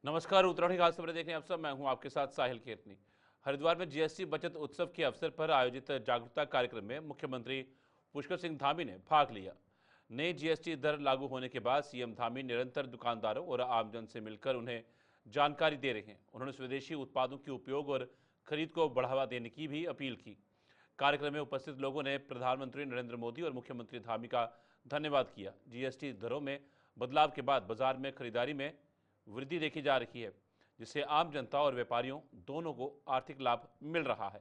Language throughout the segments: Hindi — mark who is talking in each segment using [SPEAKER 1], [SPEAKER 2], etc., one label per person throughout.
[SPEAKER 1] नमस्कार, उत्तराखंड खास खबरें देख रहे हैं आप सब। मैं हूं आपके साथ साहिल केतनी। हरिद्वार में जीएसटी बचत उत्सव के अवसर पर आयोजित जागरूकता कार्यक्रम में मुख्यमंत्री पुष्कर सिंह धामी ने भाग लिया। नई जीएसटी दर लागू होने के बाद सीएम धामी निरंतर दुकानदारों और आमजन से मिलकर उन्हें जानकारी दे रहे हैं। उन्होंने स्वदेशी उत्पादों के उपयोग और खरीद को बढ़ावा देने की भी अपील की। कार्यक्रम में उपस्थित लोगों ने प्रधानमंत्री नरेंद्र मोदी और मुख्यमंत्री धामी का धन्यवाद किया। जीएसटी दरों में बदलाव के बाद बाजार में खरीदारी में वृद्धि देखी जा रही है, जिससे आम जनता और व्यापारियों दोनों को आर्थिक लाभ मिल रहा है।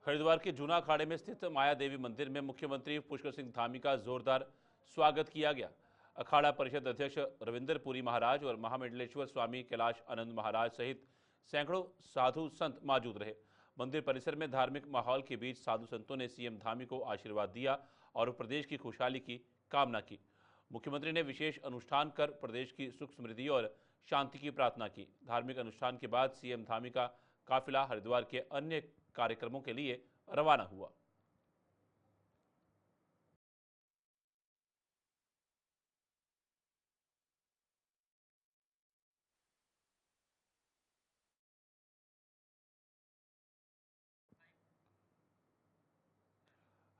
[SPEAKER 1] हरिद्वार के जूना अखाड़े में स्थित माया देवी मंदिर में मुख्यमंत्री पुष्कर सिंह धामी का जोरदार स्वागत किया गया। अखाड़ा परिषद अध्यक्ष रविंदर पुरी महाराज और महामंडलेश्वर स्वामी कैलाश आनंद महाराज सहित सैकड़ों साधु संत मौजूद रहे। मंदिर परिसर में धार्मिक माहौल के बीच साधु संतों ने सीएम धामी को आशीर्वाद दिया और प्रदेश की खुशहाली की कामना की। मुख्यमंत्री ने विशेष अनुष्ठान कर प्रदेश की सुख समृद्धि और शांति की प्रार्थना की। धार्मिक अनुष्ठान के बाद सीएम धामी का काफिला हरिद्वार के अन्य कार्यक्रमों के लिए रवाना हुआ।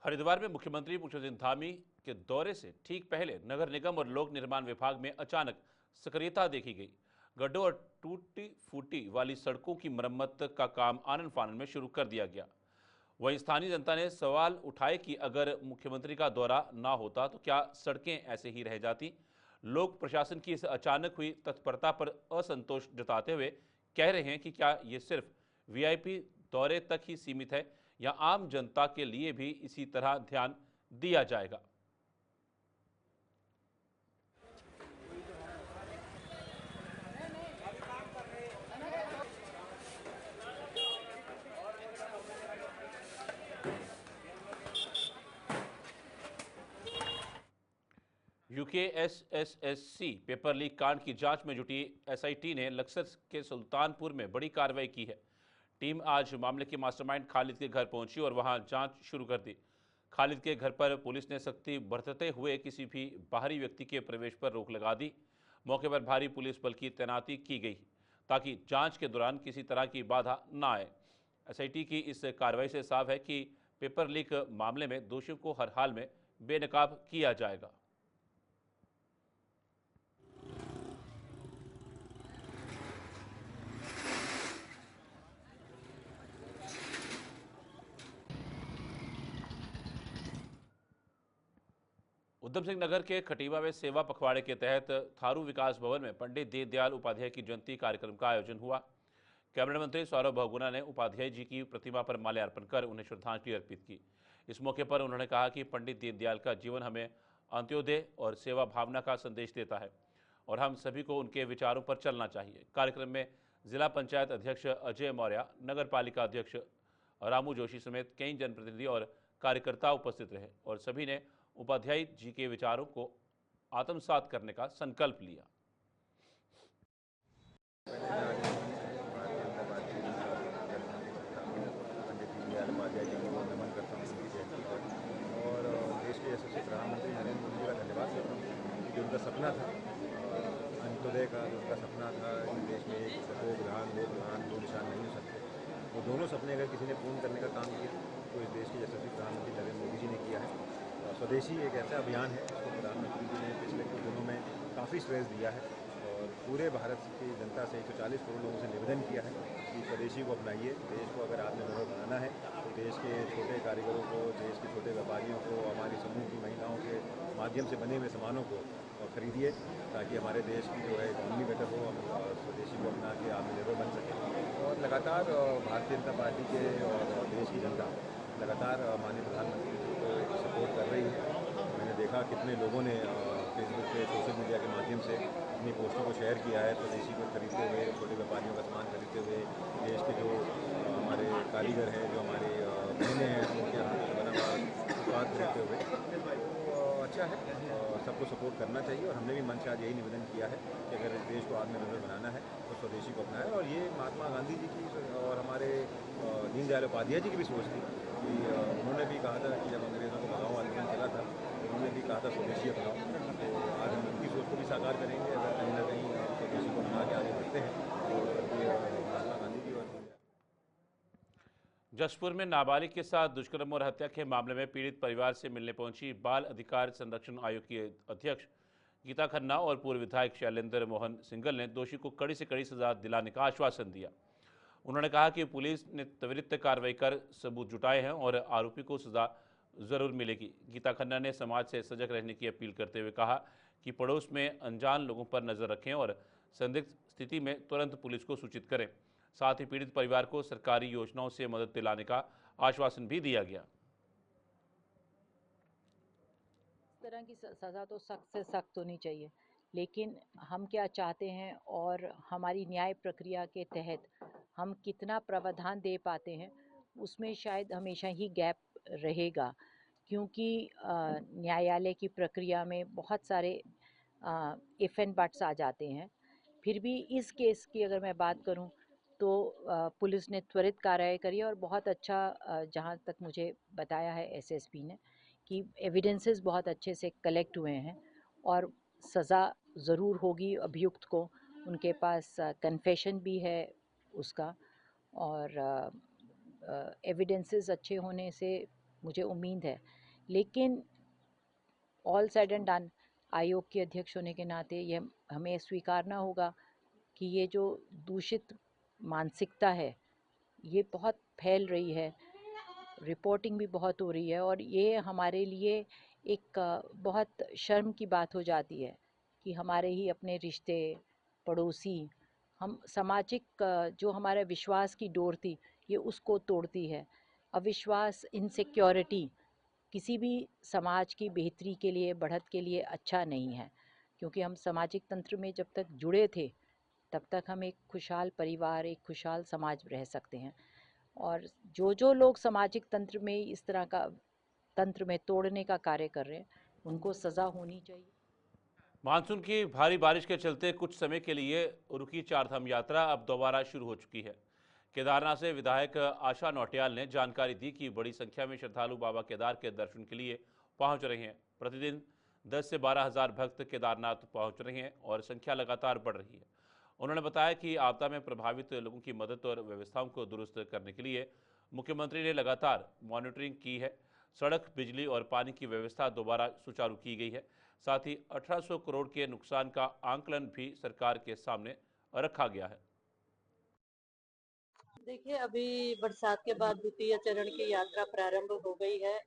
[SPEAKER 1] हरिद्वार में मुख्यमंत्री पुष्कर सिंह धामी के दौरे से ठीक पहले नगर निगम और लोक निर्माण विभाग में अचानक सक्रियता देखी गई। गड्ढों और टूटी फूटी वाली सड़कों की मरम्मत का काम आनन फानन में शुरू कर दिया गया। वहीं स्थानीय जनता ने सवाल उठाए कि अगर मुख्यमंत्री का दौरा ना होता तो क्या सड़कें ऐसे ही रह जाती। लोग प्रशासन की इस अचानक हुई तत्परता पर असंतोष जताते हुए कह रहे हैं कि क्या ये सिर्फ वीआईपी दौरे तक ही सीमित है या आम जनता के लिए भी इसी तरह ध्यान दिया जाएगा। यूकेएसएसएससी पेपर लीक कांड की जांच में जुटी एसआईटी ने लक्सर के सुल्तानपुर में बड़ी कार्रवाई की है। टीम आज मामले के मास्टरमाइंड खालिद के घर पहुंची और वहां जांच शुरू कर दी। खालिद के घर पर पुलिस ने सख्ती बरतते हुए किसी भी बाहरी व्यक्ति के प्रवेश पर रोक लगा दी। मौके पर भारी पुलिस बल की तैनाती की गई ताकि जांच के दौरान किसी तरह की बाधा न आए। एसआईटी की इस कार्रवाई से साफ है कि पेपर लीक मामले में दोषियों को हर हाल में बेनकाब किया जाएगा। उधम सिंह नगर के खटीवा में सेवा पखवाड़े के तहत थारू विकास भवन में पंडित दीनदयाल उपाध्याय की जयंती कार्यक्रम का आयोजन हुआ। कैबिनेट मंत्री सौरभ बहुगुणा ने उपाध्याय जी की प्रतिमा पर माल्यार्पण कर उन्हें श्रद्धांजलि अर्पित की। इस मौके पर उन्होंने कहा कि पंडित दीनदयाल का जीवन हमें अंत्योदय और सेवा भावना का संदेश देता है और हम सभी को उनके विचारों पर चलना चाहिए। कार्यक्रम में जिला पंचायत अध्यक्ष अजय मौर्य, नगर पालिका अध्यक्ष रामू जोशी समेत कई जनप्रतिनिधि और कार्यकर्ता उपस्थित रहे और सभी ने उपाध्याय जी के विचारों को आत्मसात करने का संकल्प लिया।
[SPEAKER 2] पंडित दीनदयाल उपाध्याय जी को नमन करता हूँ उनकी जयंती पर, और देश के यशस्वी प्रधानमंत्री नरेंद्र मोदी जी का धन्यवाद करता हूँ कि जो उनका सपना था अंत्योदय का, जो उनका सपना था कि देश में एक दो प्रधान दो निशान नहीं हो सकते, वो दोनों सपने अगर किसी ने पूर्ण करने का काम किया तो इस देश के यशस्वी प्रधानमंत्री नरेंद्र मोदी जी ने किया है। स्वदेशी एक ऐसा अभियान है जिसको प्रधानमंत्री जी ने पिछले कुछ दिनों में काफ़ी श्रेय दिया है और पूरे भारत की जनता से 140 करोड़ लोगों से निवेदन किया है कि स्वदेशी को अपनाइए। देश को अगर आत्मनिर्भर बनाना है तो देश के छोटे कारीगरों को, देश के छोटे व्यापारियों को, हमारी समूह की महिलाओं के माध्यम से बने हुए सामानों को खरीदिए ताकि हमारे देश की जो है इकॉनमी बेटर हो, हम स्वदेशी को अपना के आत्मनिर्भर बन सकें। और लगातार भारतीय जनता पार्टी के और देश की जनता लगातार माननीय प्रधानमंत्री जी को सपोर्ट कर रही है। मैंने देखा कितने लोगों ने फेसबुक पे, सोशल मीडिया के माध्यम से अपनी पोस्टों को शेयर किया है, स्वदेशी को खरीदते हुए, छोटे व्यापारियों का सामान खरीदते हुए, देश के जो हमारे कारीगर हैं, जो हमारे बहनें हैं, उनके हाथ से बना हुआ उत्पाद खरीदते हुए। तो अच्छा है, सबको सपोर्ट करना चाहिए। और हमने भी मन से आज यही निवेदन किया है कि अगर देश को आत्मनिर्भर बनाना है तो स्वदेशी को अपनाएं। और ये महात्मा गांधी जी की और हमारे दीनदयाल उपाध्याय जी की भी सोच थी कि उन्होंने भी कहा था कि जब अंग्रेज़ों को भगाओ आंदोलन चला था तो उन्होंने भी कहा था स्वदेशी अपनाओ। तो आज हम उनकी सोच को भी साकार करेंगे अगर कहीं ना कहीं स्वदेशी को अपना के आगे बढ़ते हैं। और ये महात्मा गांधी जी और
[SPEAKER 1] जशपुर में नाबालिग के साथ दुष्कर्म और हत्या के मामले में पीड़ित परिवार से मिलने पहुंची बाल अधिकार संरक्षण आयोग की अध्यक्ष गीता खन्ना और पूर्व विधायक शैलेंद्र मोहन सिंगल ने दोषी को कड़ी से कड़ी सजा दिलाने का आश्वासन दिया। उन्होंने कहा कि पुलिस ने त्वरित कार्रवाई कर सबूत जुटाए हैं और आरोपी को सजा जरूर मिलेगी। गीता खन्ना ने समाज से सजग रहने की अपील करते हुए कहा कि पड़ोस में अनजान लोगों पर नजर रखें और संदिग्ध स्थिति में तुरंत पुलिस को सूचित करें। साथ ही पीड़ित परिवार को सरकारी योजनाओं से मदद दिलाने का आश्वासन भी दिया गया।
[SPEAKER 3] इस तरह की सज़ा तो सख्त से सख्त होनी चाहिए, लेकिन हम क्या चाहते हैं और हमारी न्याय प्रक्रिया के तहत हम कितना प्रावधान दे पाते हैं उसमें शायद हमेशा ही गैप रहेगा, क्योंकि न्यायालय की प्रक्रिया में बहुत सारे इफ़ एंड बट्स आ जाते हैं। फिर भी इस केस की अगर मैं बात करूं तो पुलिस ने त्वरित कार्रवाई करी और बहुत अच्छा, जहां तक मुझे बताया है एसएसपी ने, कि एविडेंसेस बहुत अच्छे से कलेक्ट हुए हैं और सज़ा ज़रूर होगी अभियुक्त को। उनके पास कन्फेशन भी है उसका, और एविडेंसेस अच्छे होने से मुझे उम्मीद है। लेकिन ऑल साइड एंड डन, आयोग के अध्यक्ष होने के नाते ये हमें स्वीकारना होगा कि ये जो दूषित मानसिकता है ये बहुत फैल रही है, रिपोर्टिंग भी बहुत हो रही है, और ये हमारे लिए एक बहुत शर्म की बात हो जाती है कि हमारे ही अपने रिश्ते, पड़ोसी, हम सामाजिक जो हमारे विश्वास की डोर थी ये उसको तोड़ती है। अविश्वास, इनसिक्योरिटी किसी भी समाज की बेहतरी के लिए, बढ़त के लिए अच्छा नहीं है, क्योंकि हम सामाजिक तंत्र में जब तक जुड़े थे तब तक हम एक खुशहाल परिवार, एक खुशहाल समाज रह सकते हैं। और जो लोग सामाजिक तंत्र में इस तरह का तंत्र में तोड़ने का कार्य कर रहे हैं उनको सज़ा होनी चाहिए।
[SPEAKER 1] मानसून की भारी बारिश के चलते कुछ समय के लिए रुकी चारधाम यात्रा अब दोबारा शुरू हो चुकी है। केदारनाथ से विधायक आशा नौटियाल ने जानकारी दी कि बड़ी संख्या में श्रद्धालु बाबा केदार के दर्शन के लिए पहुंच रहे हैं। प्रतिदिन 10 से 12 हज़ार भक्त केदारनाथ पहुंच रहे हैं और संख्या लगातार बढ़ रही है। उन्होंने बताया कि आपदा में प्रभावित लोगों की मदद और व्यवस्थाओं को दुरुस्त करने के लिए मुख्यमंत्री ने लगातार मॉनिटरिंग की है। सड़क, बिजली और पानी की व्यवस्था दोबारा सुचारू की गई है। साथ ही 1800 करोड़ के नुकसान का आंकलन भी सरकार के सामने रखा गया है।
[SPEAKER 4] देखिए, अभी बरसात के बाद द्वितीय चरण की यात्रा प्रारंभ हो गई है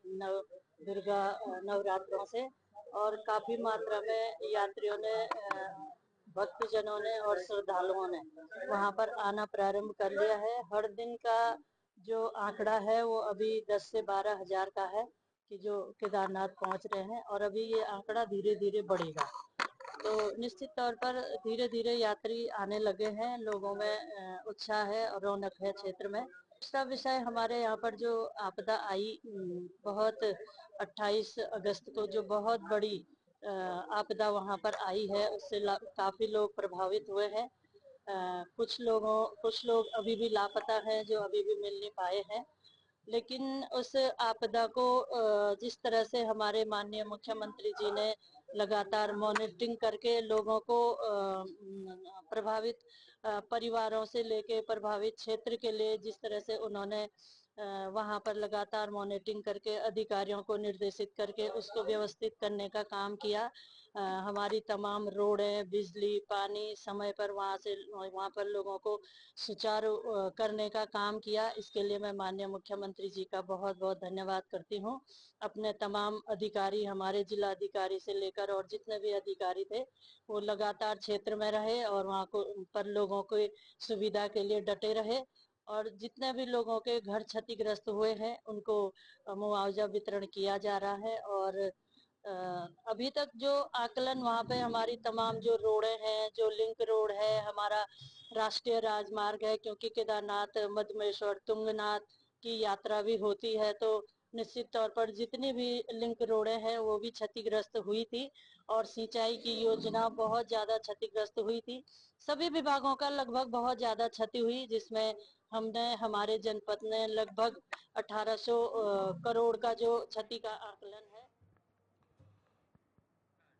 [SPEAKER 4] दुर्गा नवरात्रों से, और काफी मात्रा में यात्रियों ने, भक्तजनों ने और श्रद्धालुओं ने वहां पर आना प्रारंभ कर लिया है। हर दिन का जो आंकड़ा है वो अभी 10 से 12 हजार का है कि जो केदारनाथ पहुंच रहे हैं, और अभी ये आंकड़ा धीरे धीरे बढ़ेगा। तो निश्चित तौर पर धीरे धीरे यात्री आने लगे हैं, लोगों में उत्साह है और रौनक है क्षेत्र में। दूसरा विषय, हमारे यहाँ पर जो आपदा आई, बहुत 28 अगस्त को जो बहुत बड़ी आपदा वहाँ पर आई है, उससे काफी लोग प्रभावित हुए हैं। कुछ लोग अभी भी लापता हैं जो अभी भी मिल नहीं पाए हैं। लेकिन उस आपदा को जिस तरह से हमारे माननीय मुख्यमंत्री जी ने लगातार मॉनिटरिंग करके लोगों को प्रभावित परिवारों से लेके प्रभावित क्षेत्र के लिए जिस तरह से उन्होंने वहां पर लगातार मॉनिटरिंग करके अधिकारियों को निर्देशित करके उसको व्यवस्थित करने का काम किया। हमारी तमाम रोडें, बिजली, पानी समय पर वहां पर लोगों को सुचारू करने का काम किया। इसके लिए मैं माननीय मुख्यमंत्री जी का बहुत बहुत धन्यवाद करती हूँ। अपने तमाम अधिकारी, हमारे जिला अधिकारी से लेकर और जितने भी अधिकारी थे, वो लगातार क्षेत्र में रहे और वहाँ को पर लोगों को सुविधा के लिए डटे रहे, और जितने भी लोगों के घर क्षतिग्रस्त हुए हैं उनको मुआवजा वितरण किया जा रहा है। और अभी तक जो आकलन वहाँ पे हमारी तमाम जो रोडें हैं, जो लिंक रोड है, हमारा राष्ट्रीय राजमार्ग है, क्योंकि केदारनाथ, मधमेश्वर, तुंगनाथ की यात्रा भी होती है, तो निश्चित तौर पर जितनी भी लिंक रोडें हैं वो भी क्षतिग्रस्त हुई थी और सिंचाई की योजना बहुत ज़्यादा क्षतिग्रस्त हुई थी। सभी विभागों का लगभग बहुत ज़्यादा क्षति हुई, जिसमें हमारे जनपद ने लगभग 1800 करोड़ का जो क्षति का आकलन है।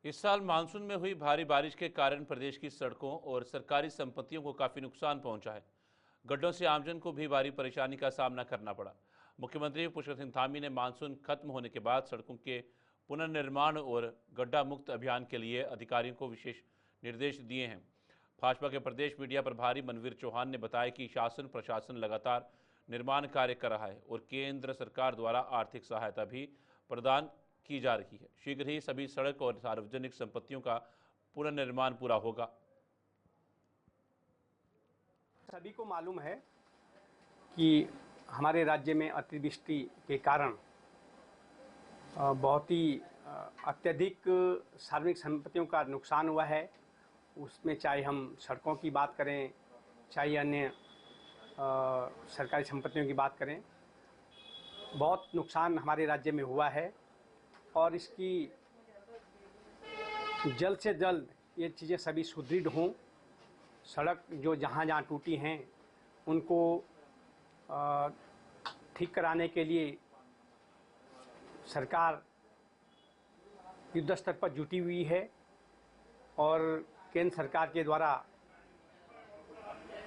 [SPEAKER 1] इस साल मानसून में हुई भारी बारिश के कारण प्रदेश की सड़कों और सरकारी संपत्तियों को काफ़ी नुकसान पहुंचा है। गड्ढों से आमजन को भी भारी परेशानी का सामना करना पड़ा। मुख्यमंत्री पुष्कर सिंह धामी ने मानसून खत्म होने के बाद सड़कों के पुनर्निर्माण और गड्ढा मुक्त अभियान के लिए अधिकारियों को विशेष निर्देश दिए हैं। भाजपा के प्रदेश मीडिया प्रभारी मनवीर चौहान ने बताया कि शासन प्रशासन लगातार निर्माण कार्य कर रहा है और केंद्र सरकार द्वारा आर्थिक सहायता भी प्रदान की जा रही है। शीघ्र ही सभी सड़क और सार्वजनिक संपत्तियों का पुनर्निर्माण पूरा होगा।
[SPEAKER 5] सभी को मालूम है कि हमारे राज्य में अतिवृष्टि के कारण बहुत ही अत्यधिक सार्वजनिक संपत्तियों का नुकसान हुआ है। उसमें चाहे हम सड़कों की बात करें, चाहे अन्य सरकारी संपत्तियों की बात करें, बहुत नुकसान हमारे राज्य में हुआ है और इसकी जल्द से जल्द ये चीज़ें सभी सुदृढ़ हों। सड़क जो जहाँ जहाँ टूटी हैं उनको ठीक कराने के लिए सरकार युद्ध स्तर पर जुटी हुई है और केंद्र सरकार के द्वारा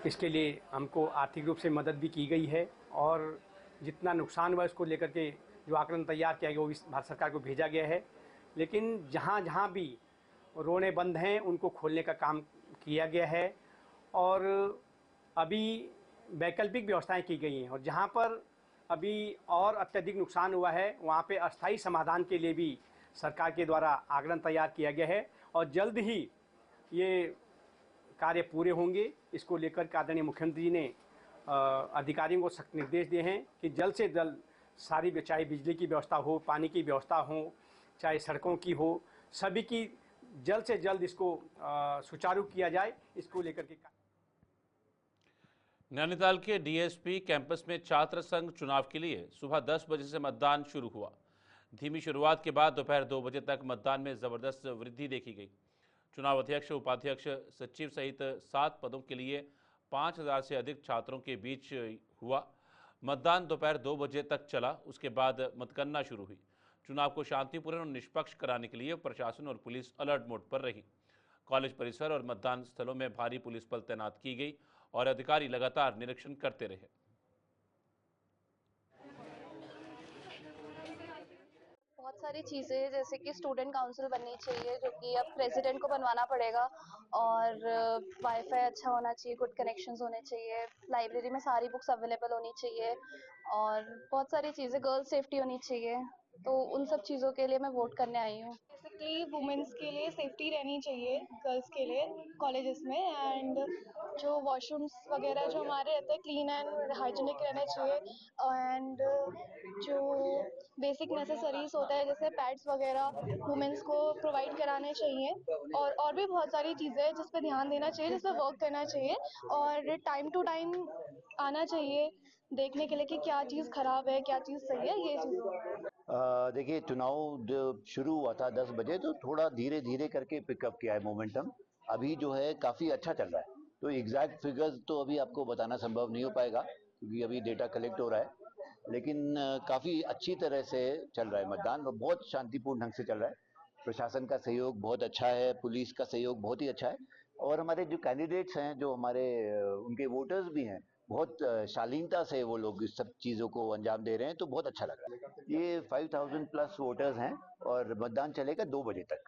[SPEAKER 5] इसके लिए हमको आर्थिक रूप से मदद भी की गई है और जितना नुकसान हुआ इसको लेकर के जो आकलन तैयार किया गया वो भारत सरकार को भेजा गया है। लेकिन जहाँ जहाँ भी रोडें बंद हैं उनको खोलने का काम किया गया है और अभी वैकल्पिक व्यवस्थाएं की गई हैं और जहाँ पर अभी और अत्यधिक नुकसान हुआ है वहाँ पे अस्थायी समाधान के लिए भी सरकार के द्वारा आकलन तैयार किया गया है और जल्द ही ये कार्य पूरे होंगे। इसको लेकर के आदरणीय मुख्यमंत्री जी ने अधिकारियों को सख्त निर्देश दिए हैं कि जल्द से जल्द सारी, चाहे बिजली की व्यवस्था हो, पानी की व्यवस्था हो, चाहे सड़कों की हो, सभी की जल्द से जल्द इसको सुचारू किया जाए। इसको लेकर के
[SPEAKER 1] नैनीताल के डीएसपी कैंपस में छात्र संघ चुनाव के लिए सुबह 10 बजे से मतदान शुरू हुआ। धीमी शुरुआत के बाद दोपहर 2 बजे तक मतदान में जबरदस्त वृद्धि देखी गई। चुनाव अध्यक्ष, उपाध्यक्ष, सचिव सहित 7 पदों के लिए 5000 से अधिक छात्रों के बीच हुआ। मतदान दोपहर 2 बजे तक चला, उसके बाद मतगणना शुरू हुई। चुनाव को शांतिपूर्ण और निष्पक्ष कराने के लिए प्रशासन और पुलिस अलर्ट मोड पर रही। कॉलेज परिसर और मतदान स्थलों में भारी पुलिस बल तैनात की गई और अधिकारी लगातार निरीक्षण करते रहे।
[SPEAKER 6] बहुत सारी चीज़ें जैसे कि स्टूडेंट काउंसिल बननी चाहिए, जो कि अब प्रेसिडेंट को बनवाना पड़ेगा, और वाईफाई अच्छा होना चाहिए, गुड कनेक्शंस होने चाहिए, लाइब्रेरी में सारी बुक्स अवेलेबल होनी चाहिए और बहुत सारी चीज़ें, गर्ल सेफ्टी होनी चाहिए। तो उन सब चीज़ों के लिए मैं वोट करने आई हूँ।
[SPEAKER 7] बेसिकली वुमेन्स के लिए सेफ्टी रहनी चाहिए, गर्ल्स के लिए कॉलेजेस में, एंड जो वॉशरूम्स वगैरह जो हमारे रहते हैं क्लीन एंड हाइजीनिक रहने चाहिए, एंड जो बेसिक नेसेसरीज होता है जैसे पैड्स वगैरह वुमेन्स को प्रोवाइड कराने चाहिए, और भी बहुत सारी चीज़ें हैं जिस पे ध्यान देना चाहिए, जिस पे वर्क करना चाहिए और टाइम टू टाइम आना चाहिए देखने के लिए कि क्या चीज़ खराब है, क्या चीज़ सही है, ये चीज़।
[SPEAKER 8] देखिए, चुनाव जब शुरू हुआ था 10 बजे तो थोड़ा धीरे धीरे करके पिकअप किया है मोमेंटम। अभी जो है काफ़ी अच्छा चल रहा है। तो एग्जैक्ट फिगर्स तो अभी आपको बताना संभव नहीं हो पाएगा क्योंकि अभी डेटा कलेक्ट हो रहा है, लेकिन काफ़ी अच्छी तरह से चल रहा है मतदान और बहुत शांतिपूर्ण ढंग से चल रहा है। प्रशासन का सहयोग बहुत अच्छा है, पुलिस का सहयोग बहुत ही अच्छा है और हमारे जो कैंडिडेट्स हैं, जो हमारे उनके वोटर्स भी हैं, बहुत शालीनता से वो लोग इस सब चीज़ों को अंजाम दे रहे हैं। तो बहुत अच्छा लग रहा है। ये 5000 प्लस वोटर्स हैं और मतदान चलेगा 2 बजे तक।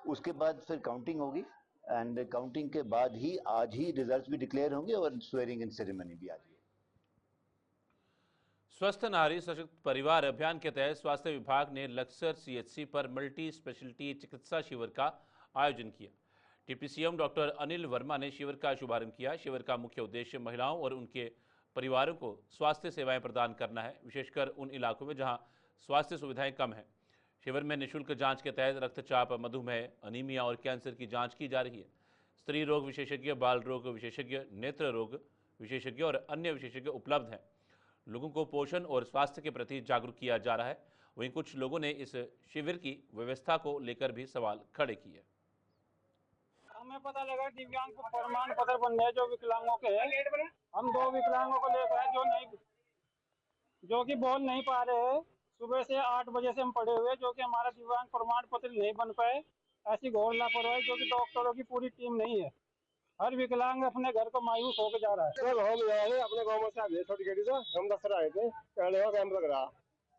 [SPEAKER 8] उसके बाद फिर काउंटिंग होगी एंड काउंटिंग के बाद ही आज ही रिजल्ट्स भी डिक्लेयर होंगे और स्वेरिंग इन सेरेमनी भी आज ही।
[SPEAKER 1] स्वस्थ नारी सशक्त परिवार अभियान के तहत स्वास्थ्य विभाग ने लक्सर सीएचसी पर मल्टी स्पेशलिटी चिकित्सा शिविर का आयोजन किया। टीपीसीएम डॉक्टर अनिल वर्मा ने शिविर का शुभारंभ किया। शिविर का मुख्य उद्देश्य महिलाओं और उनके परिवारों को स्वास्थ्य सेवाएं प्रदान करना है, विशेषकर उन इलाकों में जहां स्वास्थ्य सुविधाएं कम हैं। शिविर में निःशुल्क जांच के तहत रक्तचाप, मधुमेह, अनीमिया और कैंसर की जांच की जा रही है। स्त्री रोग विशेषज्ञ, बाल रोग विशेषज्ञ, नेत्र रोग विशेषज्ञ और अन्य विशेषज्ञ उपलब्ध हैं। लोगों को पोषण और स्वास्थ्य के प्रति जागरूक किया जा रहा है। वहीं कुछ लोगों ने इस शिविर की व्यवस्था को लेकर भी सवाल खड़े किए।
[SPEAKER 9] हमें पता लगा दिव्यांग प्रमाण पत्र बनने हैं जो विकलांगों के हैं। हम 2 विकलांगों को लेकर जो कि बोल नहीं पा रहे हैं। सुबह से 8 बजे से हम पड़े हुए, जो कि हमारा दिव्यांग प्रमाण पत्र नहीं बन पाए। ऐसी घोर लापरवाही, जो कि डॉक्टरों की पूरी टीम नहीं है। हर विकलांग अपने घर को मायूस होकर जा रहा है। कल हम आए थे अपने गाँव में से, आगे छोटी गाड़ी से हम 10 आए थे, पहले का कैंप लग रहा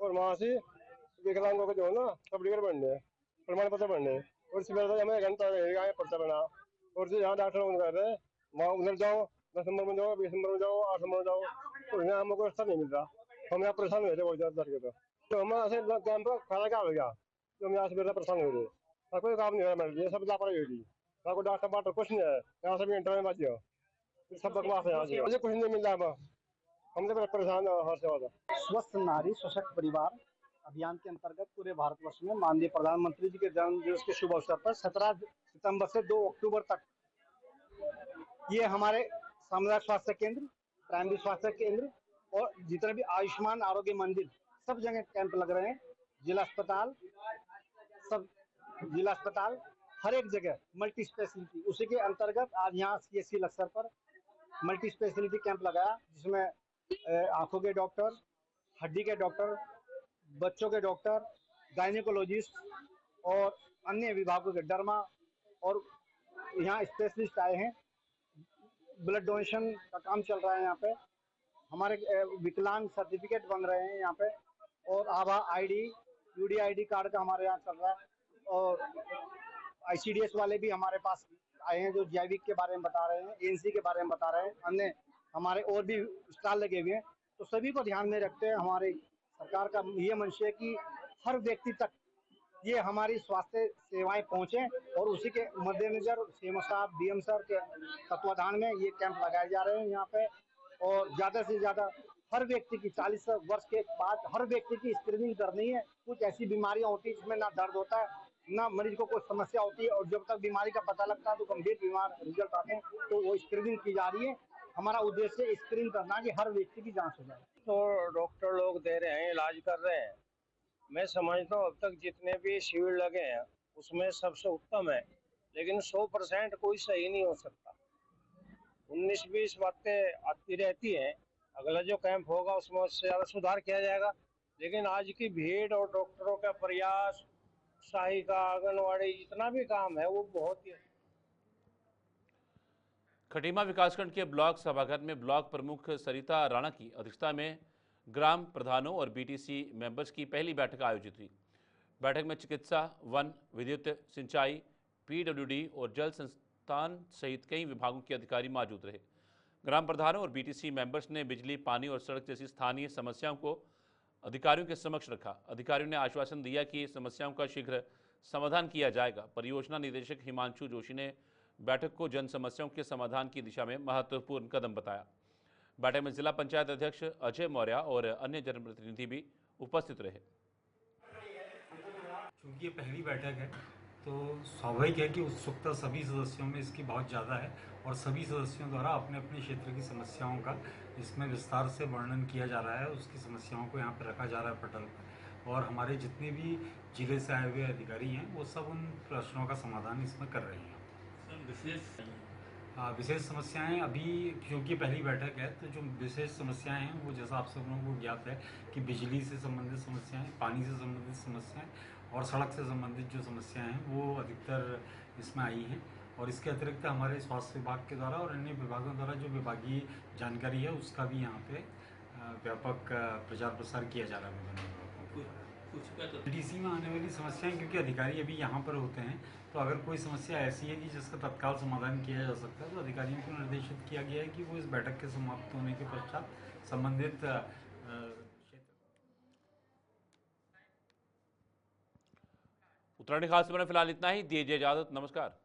[SPEAKER 9] और वहाँ से विकलांगों को जो है ना सर्टिफिकेट बनने, प्रमाण पत्र बनने, और इस वजह से हमें घंटा रहेगा पर्चा बना। और यहाँ डॉक्टर कर रहे हैं, वहाँ उधर जाओ, 10 नंबर में जाओ, 20 नंबर में जाओ, 8 नंबर में जाओ, तो यहाँ हमको रास्ता नहीं मिल रहा। हम यहाँ परेशान हुए थे बहुत ज़्यादा। तो हम ऐसे कैंप खाना क्या हो गया, तो हम यहाँ से बेटा परेशान हो रहे। कोई काम नहीं हो रहा, मेरे सब लापरवाही हुई, कोई डॉक्टर बाटर कुछ नहीं है। यहाँ सभी इंटरनेट बाजी हो, सब बकवास है यहाँ से, मुझे कुछ नहीं मिल रहा। हम तो परेशान है हर से।
[SPEAKER 5] स्वस्थ नारी सशक्त परिवार अभियान के अंतर्गत पूरे भारतवर्ष में माननीय प्रधानमंत्री जी के जन्म दिवस के शुभ अवसर पर 17 सितंबर से 2 अक्टूबर तक ये हमारे सामुदायिक स्वास्थ्य केंद्र, प्राइमरी स्वास्थ्य केंद्र और जितने भी आयुष्मान आरोग्य मंदिर, सब जगह कैंप लग रहे हैं। जिला अस्पताल हर एक जगह मल्टी स्पेशलिटी, उसी के अंतर्गत आज यहाँ CSC लक्सर पर मल्टी स्पेशलिटी कैंप लगाया, जिसमें आंखों के डॉक्टर, हड्डी के डॉक्टर, बच्चों के डॉक्टर, गायनेकोलॉजिस्ट और अन्य विभागों के डर्मा और यहाँ स्पेशलिस्ट आए हैं। ब्लड डोनेशन का काम चल रहा है यहाँ पे। हमारे विकलांग सर्टिफिकेट बन रहे हैं यहाँ पे, और आभा ID, UDID कार्ड का हमारे यहाँ चल रहा है। और ICDS वाले भी हमारे पास आए हैं, जो जैविक के बारे में बता रहे हैं, ANC के बारे में बता रहे हैं। अन्य हमारे और भी स्टॉल लगे हुए हैं। तो सभी को ध्यान में रखते हैं हमारी सरकार का ये मंशा है कि हर व्यक्ति तक ये हमारी स्वास्थ्य सेवाएं पहुंचे, और उसी के मद्देनजर CMO साहब, DM सर के तत्वाधान में ये कैंप लगाए जा रहे हैं यहाँ पे। और ज़्यादा से ज़्यादा हर व्यक्ति की 40 वर्ष के बाद हर व्यक्ति की स्क्रीनिंग करनी है। कुछ ऐसी बीमारियां होती है जिसमें ना दर्द होता है, ना मरीज को कोई समस्या होती है, और जब तक बीमारी का पता लगता है तो गंभीर बीमार रिजल्ट आते हैं, तो वो स्क्रीनिंग की जा रही है। हमारा उद्देश्य स्क्रीनिंग करना कि हर व्यक्ति की जांच हो जाए।
[SPEAKER 9] तो डॉक्टर लोग दे रहे हैं, इलाज कर रहे हैं। मैं समझता हूँ अब तक जितने भी शिविर लगे हैं उसमें सबसे उत्तम है, लेकिन 100% कोई सही नहीं हो सकता। 19-20 बातें आती रहती हैं। अगला जो कैंप होगा उसमें उससे ज़्यादा सुधार किया जाएगा। लेकिन आज की भीड़ और डॉक्टरों का प्रयास, सहायिका, आंगनवाड़ी, जितना भी काम है वो बहुत ही।
[SPEAKER 1] खटीमा विकासखंड के ब्लॉक सभागार में ब्लॉक प्रमुख सरिता राणा की अध्यक्षता में ग्राम प्रधानों और BTC मेंबर्स की पहली बैठक आयोजित हुई। बैठक में चिकित्सा, वन, विद्युत, सिंचाई, PWD और जल संस्थान सहित कई विभागों के अधिकारी मौजूद रहे। ग्राम प्रधानों और BTC मेंबर्स ने बिजली, पानी और सड़क जैसी स्थानीय समस्याओं को अधिकारियों के समक्ष रखा। अधिकारियों ने आश्वासन दिया कि समस्याओं का शीघ्र समाधान किया जाएगा। परियोजना निदेशक हिमांशु जोशी ने बैठक को जन समस्याओं के समाधान की दिशा में महत्वपूर्ण कदम बताया। बैठक में जिला पंचायत अध्यक्ष अजय मौर्य और अन्य जनप्रतिनिधि भी उपस्थित रहे।
[SPEAKER 10] चूँकि ये पहली बैठक है तो स्वाभाविक है कि उत्सुकता सभी सदस्यों में इसकी बहुत ज़्यादा है, और सभी सदस्यों द्वारा अपने अपने क्षेत्र की समस्याओं का इसमें विस्तार से वर्णन किया जा रहा है। उसकी समस्याओं को यहाँ पर रखा जा रहा है पटल पर, और हमारे जितने भी जिले से आए हुए अधिकारी हैं वो सब उन प्रश्नों का समाधान इसमें कर रहे हैं। विशेष समस्याएं अभी, क्योंकि पहली बैठक है तो जो विशेष समस्याएं हैं वो जैसा आप सब लोगों को ज्ञात है कि बिजली से संबंधित समस्याएं, पानी से संबंधित समस्याएं और सड़क से संबंधित जो समस्याएं हैं वो अधिकतर इसमें आई हैं। और इसके अतिरिक्त हमारे स्वास्थ्य विभाग के द्वारा और अन्य विभागों द्वारा जो विभागीय जानकारी है उसका भी यहाँ पे व्यापक प्रचार प्रसार किया जा रहा है विभिन्न विभागों को। DC में आने वाली समस्याएं, क्योंकि अधिकारी अभी यहाँ पर होते हैं, तो अगर कोई समस्या ऐसी है कि जिसका तत्काल समाधान किया जा सकता है तो अधिकारियों को निर्देशित किया गया है कि वो इस बैठक के समाप्त होने के पश्चात संबंधित
[SPEAKER 1] उत्तराखंड खास में फिलहाल इतना ही। दीजिए इजाजत, नमस्कार।